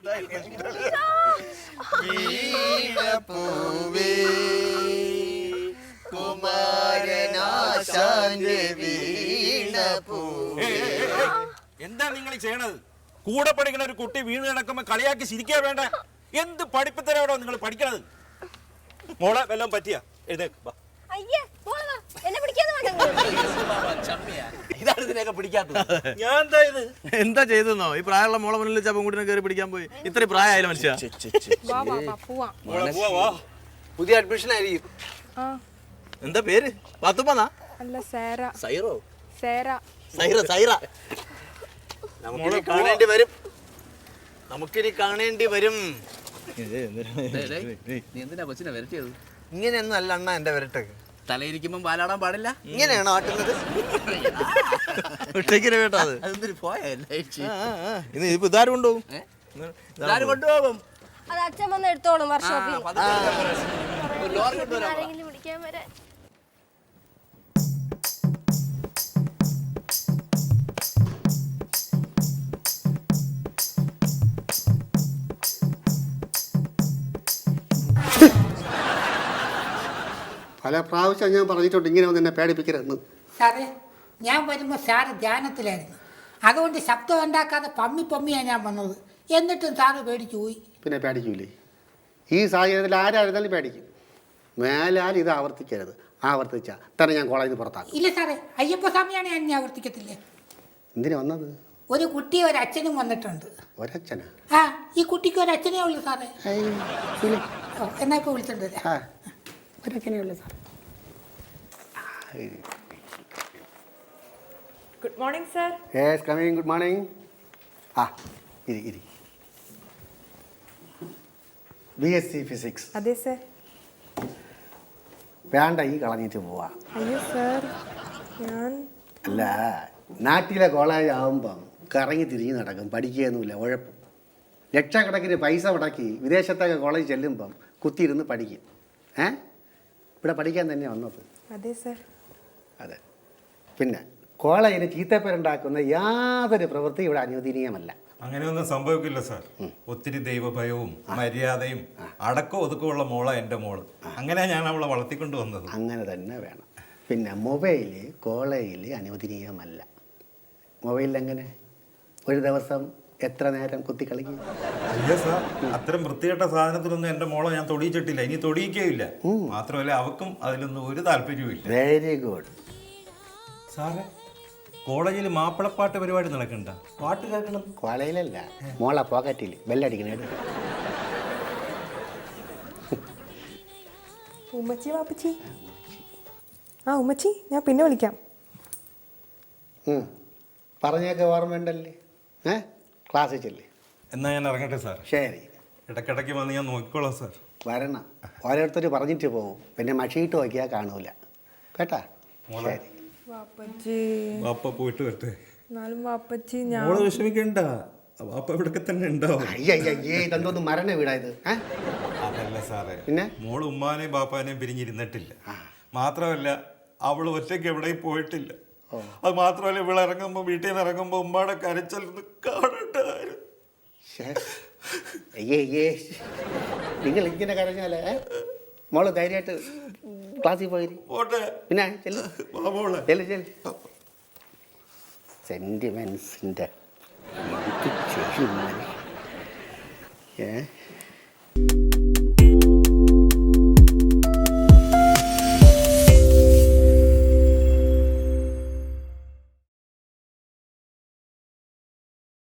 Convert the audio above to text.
എന്താ നിങ്ങൾ ചെയ്യണത്? കൂടെ പഠിക്കുന്ന ഒരു കുട്ടി വീണ് കിടക്കുമ്പോ കളിയാക്കി ചിരിക്കാ വേണ്ട. എന്ത് പഠിപ്പത്തരാണോ നിങ്ങൾ പഠിക്കണത്? മോളെ വല്ലതും പറ്റിയാ? എഴുന്നേക്ക്. എന്താ ചെയ്തെന്നോ? ഈ പ്രായമുള്ള മോളെ മുന്നിൽ വെച്ചാ പെൺകുട്ടിനെ കയറി പിടിക്കാൻ പോയി. ഇത്ര പ്രായമായാലും മനുഷ്യ. പുതിയ അഡ്മിഷൻ ആയിരിക്കും. എന്താ പേര്? പാത്തുമ്മ? സൈറോ? സൈറ. നമുക്കിനി കാണേണ്ടി വരും. നീ എന്തിനാ കൊച്ചിനെ വരട്ടിയത്? ഇങ്ങനെയൊന്നും അല്ല അണ്ണ എന്റെ വരട്ടെ. തലയിരിക്കുമ്പോ പാലാടാൻ പാടില്ല. ഇങ്ങനെയാണോ ആട്ടുന്നത്? അതൊന്നും പോയല്ലേ. ഇതാരും കൊണ്ടുപോകും. കൊണ്ടുപോകും. അത് അച്ഛൻ വന്ന് എടുത്തോളും. വർഷോപ്പിൽ പല പ്രാവശ്യം ഞാൻ പറഞ്ഞിട്ടുണ്ട് ഇങ്ങനെ ഒന്ന് എന്നെ പേടിപ്പിക്കരുതെന്ന്. സാറേ, ഞാൻ വരുമ്പോൾ സാറ് ധ്യാനത്തിലായിരുന്നു. അതുകൊണ്ട് ശബ്ദം ഉണ്ടാക്കാതെ പമ്മിയാണ് ഞാൻ വന്നത്. എന്നിട്ടും സാറ് പേടിച്ചു പോയി. പിന്നെ പേടിക്കൂലേ? ഈ സാഹചര്യത്തിൽ ആരായിരുന്നാലും പേടിക്കും. മേലാൽ ഇത് ആവർത്തിക്കരുത്. ആവർത്തിച്ചാൽ തന്നെ ഞാൻ കോളേജിൽ നിന്ന് പുറത്താക്കും. ഇല്ല സാറേ, അയ്യപ്പസ്വാമിയാണ് ഞാൻ ഇനി ആവർത്തിക്കത്തില്ലേ. എന്തിനാ വന്നത്? ഒരു കുട്ടിയും ഒരച്ഛനും വന്നിട്ടുണ്ട്. ഒരച്ഛനാ? ആ, ഈ കുട്ടിക്ക് ഒരച്ഛനേ ഉള്ളൂ സാറേ. എന്നാ ഇപ്പോൾ വിളിച്ചിട്ടുണ്ട്. ഒരച്ഛനേ ഉള്ളൂ sir. Good morning sir. Yes coming. Good morning. ഇരി. BSc physics. അതെ സർ. വേണ്ട, ഈ കളഞ്ഞിട്ട് പോവാ. അയ്യോ സർ, ഞാൻ അല്ല, നാട്ടിലെ കോളേജ് ആകുമ്പം കറങ്ങി തിരിഞ്ഞ് നടക്കും, പഠിക്കുകയൊന്നുമില്ല, ഉഴപ്പും. ലക്ഷക്കണക്കിന് പൈസ മുടക്കി വിദേശത്തൊക്കെ കോളേജ് ചെല്ലുമ്പം കുത്തിയിരുന്ന് പഠിക്കും. ഇവിടെ പഠിക്കാൻ തന്നെയാണ് വന്നത്. അതെ സർ. അതെ. പിന്നെ കോളേജിന് ചീത്തപ്പേരുണ്ടാക്കുന്ന യാതൊരു പ്രവൃത്തി ഇവിടെ അനുവദനീയമല്ല. അങ്ങനെയൊന്നും സംഭവിക്കില്ല സാർ. ഒത്തിരി ദൈവഭയവും മര്യാദയും അടക്കം ഒതുക്കമുള്ള മോളാ എൻ്റെ മോള്. അങ്ങനെ ഞാൻ അവളെ വളർത്തിക്കൊണ്ട് വന്നത്. അങ്ങനെ തന്നെ വേണം. പിന്നെ മൊബൈല് കോളേജിൽ അനുവദനീയമല്ല. മൊബൈലിൽ എങ്ങനെ ഒരു ദിവസം എത്ര നേരം കുത്തി കളിക്കും? അയ്യോ സാർ, അത്തരം വൃത്തികെട്ട സാധനത്തിലൊന്നും എൻ്റെ മോളെ ഞാൻ തൊടിയിച്ചിട്ടില്ല, ഇനി തൊടിയിക്കുകയില്ല. മാത്രമല്ല അവക്കും അതിലൊന്നും ഒരു താല്പര്യവും. Very good. സാറേ, കോളേജിൽ മാപ്പിളപ്പാട്ട് പരിപാടി നടക്കണ്ട? പാട്ട് കേൾക്കണം. കോളേജിലല്ല, മോളെ പോക്കറ്റിൽ ബെല്ലടിക്കണേ. ഉമ്മച്ചി വാപ്പച്ചി. ഉമ്മച്ചി, ഞാൻ പിന്നെ വിളിക്കാം. പറഞ്ഞൊക്കെ ഓർമ്മയുണ്ടല്ലേ? ക്ലാസ്സിൽ ചെല്ലേ. എന്നാ ഞാൻ ഇറങ്ങട്ടെ സാർ. ശരി. ഇടയ്ക്കിടയ്ക്ക് വന്ന് ഞാൻ നോക്കിക്കോളാം സാർ. വരണം. ഓരോരുത്തർ പറഞ്ഞിട്ട് പോകും, പിന്നെ മഷിയിട്ട് നോക്കിയാൽ കാണൂല കേട്ടാ. ശരി. വാപ്പ പോയിട്ട് വരട്ടെ. വാപ്പച്ചി, മോള് വിഷമിക്കണ്ട, വാപ്പ ഇവിടൊക്കെ തന്നെ ഉണ്ടാവും. ഇതെന്തോന്ന് മരണ വീടായത്? അതല്ല സാറേ, പിന്നെ മോള് ഉമ്മാനെയും ബാപ്പാനെയും പിരിഞ്ഞിരുന്നിട്ടില്ല. മാത്രമല്ല അവള് ഒറ്റയ്ക്ക് എവിടെയും പോയിട്ടില്ല. അത് മാത്രമല്ല, ഇവിടെ ഇറങ്ങുമ്പോ വീട്ടിൽ നിന്ന് ഇറങ്ങുമ്പോ ഉമ്മാടെ കരച്ചൽ കാണണ്ടായിരുന്നു. നിങ്ങൾ ഇങ്ങനെ കരഞ്ഞാലേ മോള് ധൈര്യമായിട്ട് ക്ലാസ്സിൽ പോയി. പിന്നെ സെന്റിമെന്റ്സിന്റെ